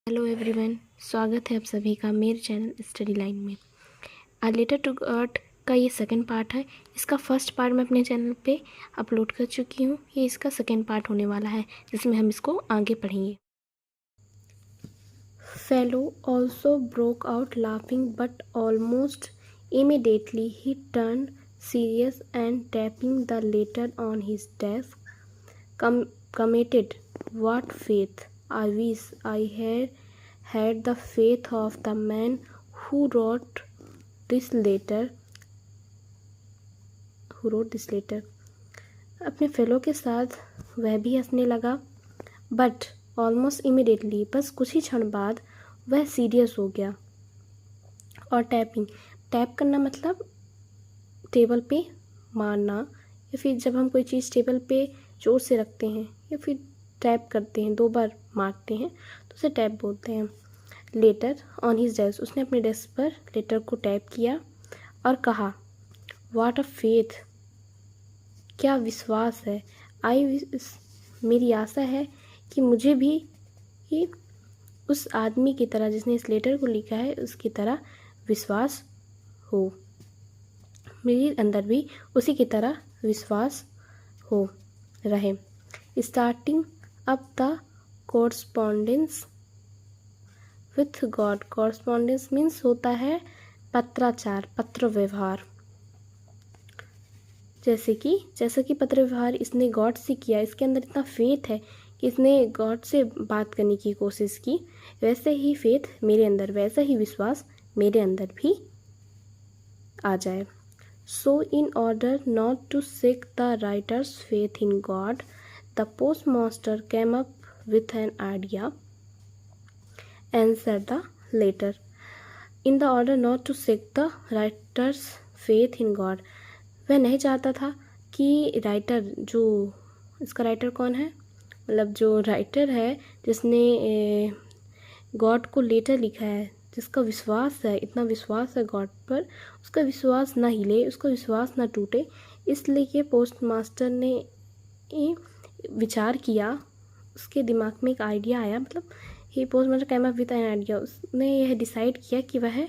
Hello everyone, स्वागत है आप सभी का मेरे चैनल स्टडी लाइन में। आ लेटर टू गॉड का ये सेकंड पार्ट है। इसका फर्स्ट पार्ट मैं अपने चैनल पे अपलोड कर चुकी हूँ। ये इसका सेकंड पार्ट होने वाला है जिसमें हम इसको आगे पढ़ेंगे। Fellow also broke out laughing but almost immediately he turn serious and tapping the later on his desk committed. What faith! I wish I had the faith of the man who wrote this letter. अपने fellow के साथ वह भी हंसने लगा, but almost immediately, बस कुछ ही क्षण बाद वह सीरियस हो गया। और टैप करना मतलब टेबल पे मारना, या फिर जब हम कोई चीज़ टेबल पे जोर से रखते हैं या फिर टैप करते हैं, 2 बार मारते हैं तो उसे टैप बोलते हैं। लेटर ऑन हिज डेस्क, उसने अपने डेस्क पर लेटर को टैप किया और कहा, व्हाट अ फेथ! क्या विश्वास है। मेरी आशा है कि मुझे भी उस आदमी की तरह जिसने इस लेटर को लिखा है उसकी तरह विश्वास हो, मेरे अंदर भी उसी की तरह विश्वास हो रहे। Starting up the correspondence with God. Correspondence means होता है पत्राचार, पत्र व्यवहार। जैसा कि पत्र व्यवहार इसने गॉड से किया, इसके अंदर इतना फेथ है कि इसने गॉड से बात करने की कोशिश की, वैसे ही फेथ मेरे अंदर, वैसा ही विश्वास मेरे अंदर भी आ जाए। So, in order not to shake the writer's faith in God, the postmaster came up with an idea. Answered the letter. In the order not to shake the writer's faith in God, वह नहीं चाहता था कि writer, जो इसका writer कौन है, मतलब जो राइटर है जिसने गॉड को लेटर लिखा है, जिसका विश्वास है, इतना विश्वास है गॉड पर, उसका विश्वास ना हिले, उसका विश्वास ना टूटे, इसलिए पोस्ट मास्टर ने विचार किया, उसके दिमाग में एक आइडिया आया, मतलब ही post master came up with an idea, उसने यह डिसाइड किया कि वह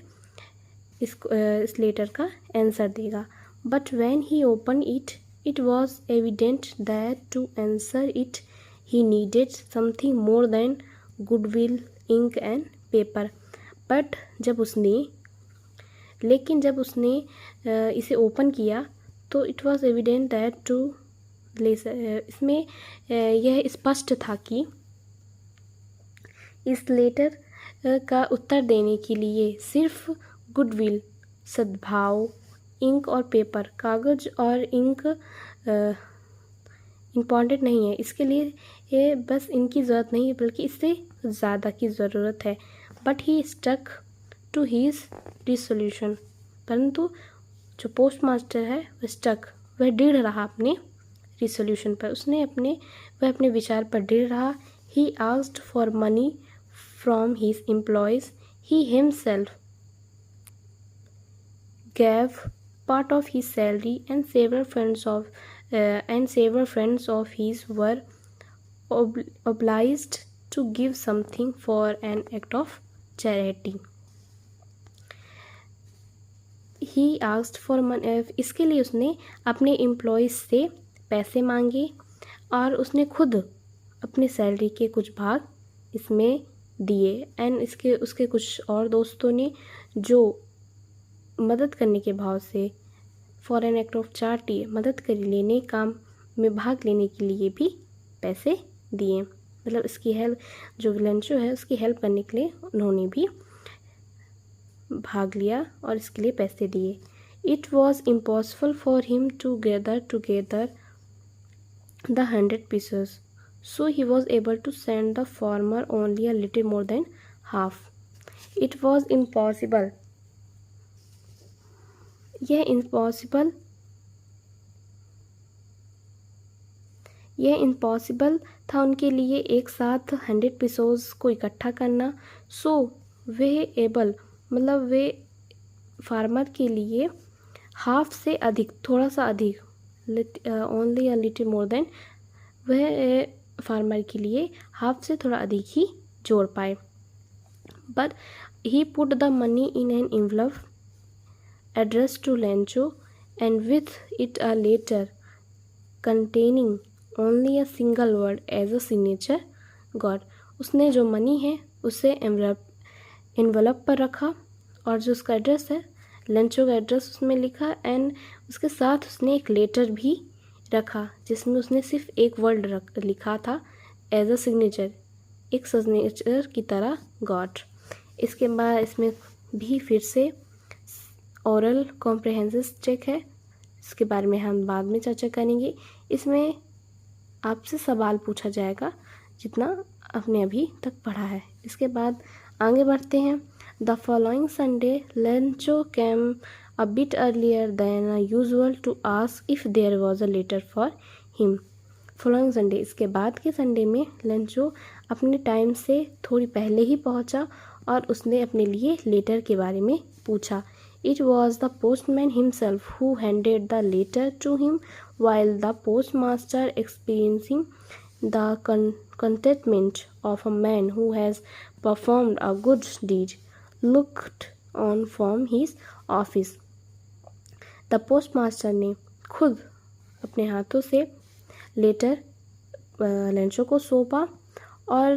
इस लेटर का आंसर देगा। But when he open it was evident that to answer it he needed something more than goodwill, ink and paper. But जब उसने इसे ओपन किया तो it was evident that to, इसमें यह स्पष्ट था कि इस लेटर का उत्तर देने के लिए सिर्फ गुडविल, सद्भाव, इंक और पेपर, कागज़ और इंक इम्पॉर्टेंट नहीं है, इसके लिए ये बस इनकी ज़रूरत नहीं है, बल्कि इससे ज़्यादा की ज़रूरत है। But he stuck to his resolution, परंतु जो पोस्ट मास्टर है वह दृढ़ रहा अपने रिसोल्यूशन पर, वह अपने विचार पर दृढ़ रहा। He asked for money from his employees, he himself gave part of his salary, and several friends of his were obliged to give something for an act of charity. He asked for money, इसके लिए उसने अपने employees से पैसे मांगे और उसने खुद अपने सैलरी के कुछ भाग इसमें दिए, एंड उसके कुछ और दोस्तों ने जो मदद करने के भाव से for an act of charity, मदद कर लेने, काम में भाग लेने के लिए भी पैसे दिए, मतलब इसकी हेल्प, जो ग्लेंचो है उसकी हेल्प करने के लिए उन्होंने भी भाग लिया और इसके लिए पैसे दिए। It was impossible for him to gather together the 100 pieces, so he was able to send the farmer only a little more than half. It was impossible. यह इम्पॉसिबल था उनके लिए एक साथ 100 पीसोस को इकट्ठा करना। सो वे एबल, मतलब वे फार्मर के लिए हाफ से अधिक, थोड़ा सा अधिक, only a little more than, वह फार्मर के लिए हाफ से थोड़ा अधिक ही जोड़ पाए। but he put the money in an envelope addressed to Lencho and with it a letter containing only a single word as a signature got. उसने जो मनी है उसे एनवलप पर रखा और जो उसका एड्रेस है लेंचो का एड्रेस उसमें लिखा एंड उसके साथ उसने एक लेटर भी रखा जिसमें उसने सिर्फ एक वर्ड लिखा था एज अ सिग्नेचर, एक सिग्नेचर की तरह गॉट। इसके बाद इसमें भी फिर से ओरल कॉम्प्रहेंसिव चेक है, इसके बारे में हम बाद में चर्चा करेंगे। इसमें आपसे सवाल पूछा जाएगा जितना आपने अभी तक पढ़ा है। इसके बाद आगे बढ़ते हैं। The following Sunday Lencho came a bit earlier than usual to ask if there was a letter for him. Following Sunday, इसके बाद के संडे में लेंचो अपने टाइम से थोड़ी पहले ही पहुंचा और उसने अपने लिए लेटर के बारे में पूछा। It was the postman himself who handed the letter to him while the postmaster, experiencing the contentment of a man who has performed a good deed, looked on from his office. The postmaster ने खुद अपने हाथों से letter Lencho को सौंपा और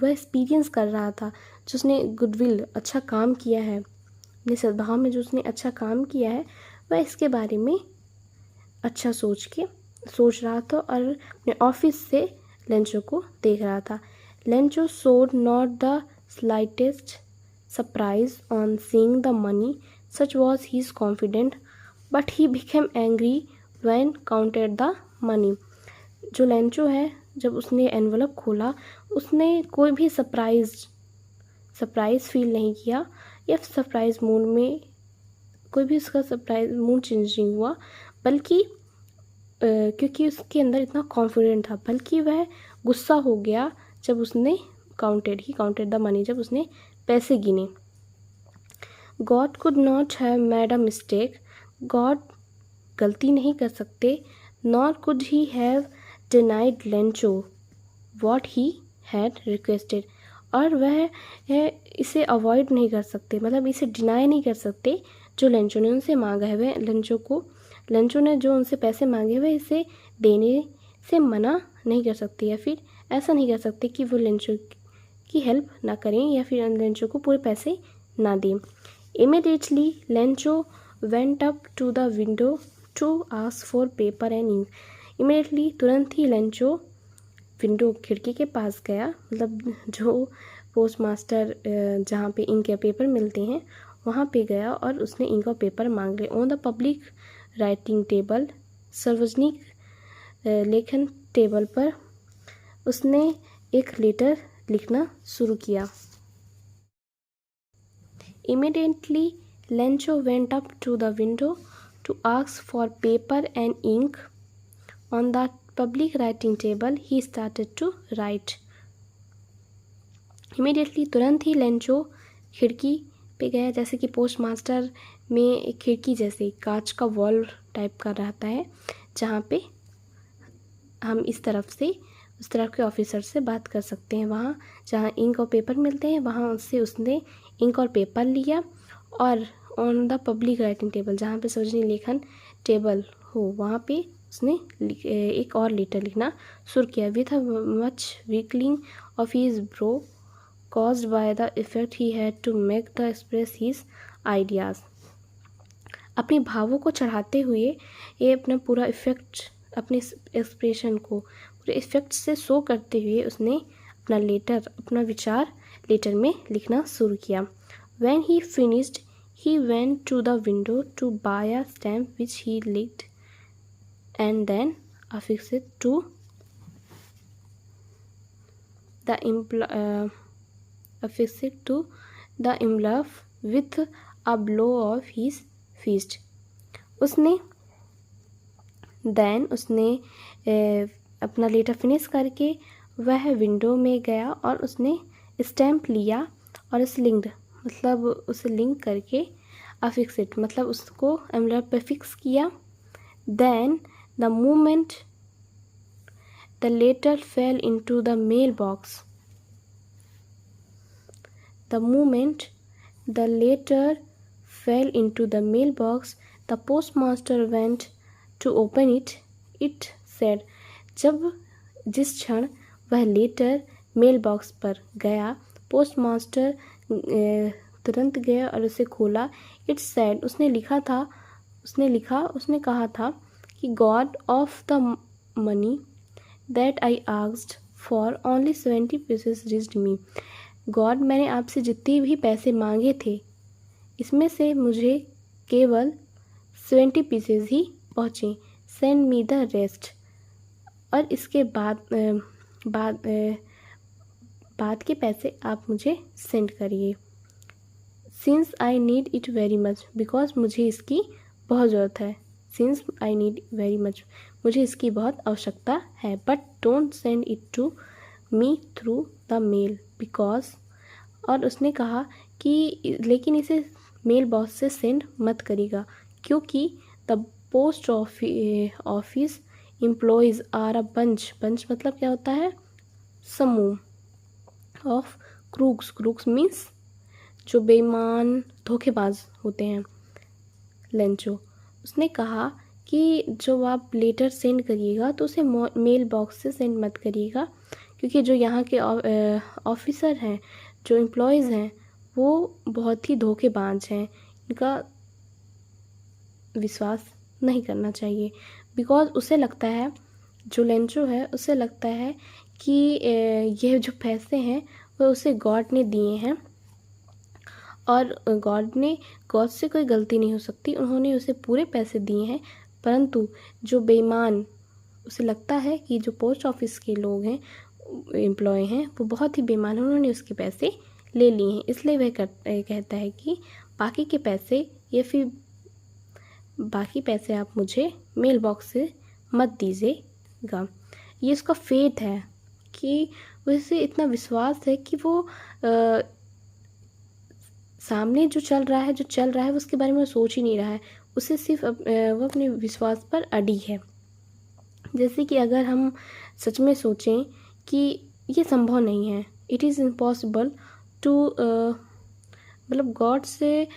वह experience कर रहा था जो उसने गुडविल अच्छा काम किया है, अपने सद्भाव में जो उसने अच्छा काम किया है वह इसके बारे में अच्छा सोच रहा था और अपने ऑफिस से लेंचो को देख रहा था। Lencho showed not the slightest surprise on seeing the money, such was his confidence, but he became angry when counted the money. जो लेंचो है जब उसने एनवलप खोला उसने कोई भी सरप्राइज़ फील नहीं किया या सरप्राइज़ मूड में कोई भी उसका सरप्राइज मूड चेंज नहीं हुआ, बल्कि क्योंकि उसके अंदर इतना कॉन्फिडेंट था, बल्कि वह गुस्सा हो गया जब उसने काउंटेड द मनी, जब उसने पैसे गिने। God could not have made a mistake, God गलती नहीं कर सकते। Nor could he have denied Lencho what he had requested, और वह इसे अवॉइड नहीं कर सकते, मतलब इसे डिनाई नहीं कर सकते जो लेंचो ने उनसे मांगा है। वह लेंचो ने जो उनसे पैसे मांगे हुए इसे देने से मना नहीं कर सकते या फिर ऐसा नहीं कर सकते कि वो लेंचो की हेल्प ना करें या फिर लेंचो को पूरे पैसे ना दें। Immediately Lencho went up to the window to ask for paper and ink. Immediately तुरंत ही लेंचो विंडो खिड़की के पास गया, मतलब जो पोस्टमास्टर जहाँ पे इंक या पेपर मिलते हैं वहाँ पे गया और उसने इंक और पेपर मांग लिया। On the public writing table, सार्वजनिक लेखन टेबल पर उसने एक लेटर लिखना शुरू किया। Immediately Lencho went up to the window to ask for paper and ink. On the public writing table he started to write. Immediately तुरंत ही लेंचो खिड़की पे गया, जैसे कि पोस्ट मास्टर में एक खिड़की जैसे कांच का वॉल टाइप का रहता है जहाँ पे हम इस तरफ से उस तरफ के ऑफिसर से बात कर सकते हैं। वहाँ जहाँ इंक और पेपर मिलते हैं वहाँ उससे उसने इंक और पेपर लिया और on the public writing table, जहाँ पे सार्वजनिक लेखन टेबल हो, वहाँ पे उसने एक और लेटर लिखना शुरू किया। With a much weakling of his brow caused by the effect he had to make the express his ideas. अपने भावों को चढ़ाते हुए ये अपना पूरा इफेक्ट, अपने एक्सप्रेशन को पूरे इफेक्ट से शो करते हुए उसने अपना विचार लेटर में लिखना शुरू किया। When he finished, he went to the window to buy a stamp which he licked and then affixed it to the envelope with a blow of his fist. उसने अपना लेटर फिनिश करके वह window में गया और उसने stamp लिया और उस लिंक्ड मतलब उसे लिंक करके अफिक्स मतलब उसको एनवलप पे फिक्स किया। Then the moment the letter fell into the mail box, The moment the letter fell into the mailbox, the postmaster went to open it. It said, जिस क्षण वह लेटर मेल बॉक्स पर गया, postmaster तुरंत गया और उसे खोला. इट सेड, उसने कहा था कि God of the money that I asked for only 70 pieces reached me. God, मैंने आपसे जितने भी पैसे मांगे थे, इसमें से मुझे केवल 70 पीसेस ही पहुँचे. Send me the rest. और इसके बाद के पैसे आप मुझे सेंड करिए. Since I need it very much, because मुझे इसकी बहुत ज़रूरत है. Since I need very much, मुझे इसकी बहुत आवश्यकता है. But don't send it to me through the mail because. और उसने कहा कि लेकिन इसे मेल बॉक्स से सेंड मत करिएगा, क्योंकि the post office employees are a bunch मतलब क्या होता है? समूह ऑफ क्रूक्स मीन्स जो बेईमान धोखेबाज होते हैं, लेंचो. उसने कहा कि जो आप लेटर सेंड करिएगा तो उसे मेल बॉक्स से सेंड मत करिएगा, क्योंकि जो यहाँ के ऑफिसर हैं, जो एम्प्लॉयज़ हैं, वो बहुत ही धोखेबाज हैं. इनका विश्वास नहीं करना चाहिए. बिकॉज उसे लगता है, जो लेंचो है, उसे लगता है कि यह जो पैसे हैं वो उसे गॉड ने दिए हैं, और गॉड से कोई गलती नहीं हो सकती. उन्होंने उसे पूरे पैसे दिए हैं. परंतु जो बेईमान, उसे लगता है कि जो पोस्ट ऑफिस के लोग हैं, एम्प्लॉय हैं, वो बहुत ही बेईमान हैं, उन्होंने उसके पैसे ले लिए हैं. इसलिए वह कहता है कि बाकी के पैसे या फिर बाकी पैसे आप मुझे मेल बॉक्स से मत दीजिएगा. ये उसका फेथ है कि उसे इतना विश्वास है कि वो सामने जो चल रहा है वो उसके बारे में वो सोच ही नहीं रहा है. उसे सिर्फ वो अपने विश्वास पर अड़ी है. जैसे कि अगर हम सच में सोचें कि ये संभव नहीं है, इट इज़ इम्पॉसिबल टू मतलब गॉड से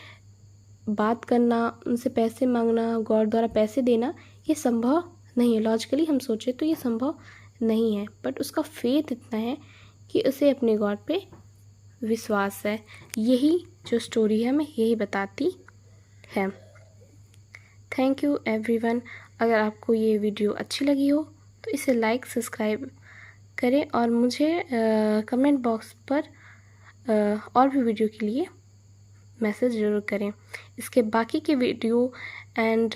बात करना, उनसे पैसे मांगना, गॉड द्वारा पैसे देना, ये संभव नहीं है. लॉजिकली हम सोचें तो ये संभव नहीं है. बट उसका फेथ इतना है कि उसे अपने गॉड पे विश्वास है. यही जो स्टोरी है हमें यही बताती है. Thank you everyone. अगर आपको ये वीडियो अच्छी लगी हो तो इसे लाइक सब्सक्राइब करें, और मुझे कमेंट बॉक्स पर और भी वीडियो के लिए मैसेज ज़रूर करें. इसके बाकी के वीडियो एंड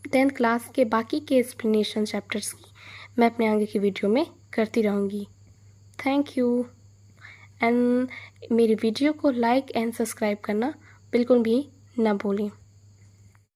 10th क्लास के बाकी के एक्सप्लेनेशन चैप्टर्स की मैं अपने आगे की वीडियो में करती रहूँगी. Thank you. एंड मेरी वीडियो को लाइक एंड सब्सक्राइब करना बिल्कुल भी ना भूलें.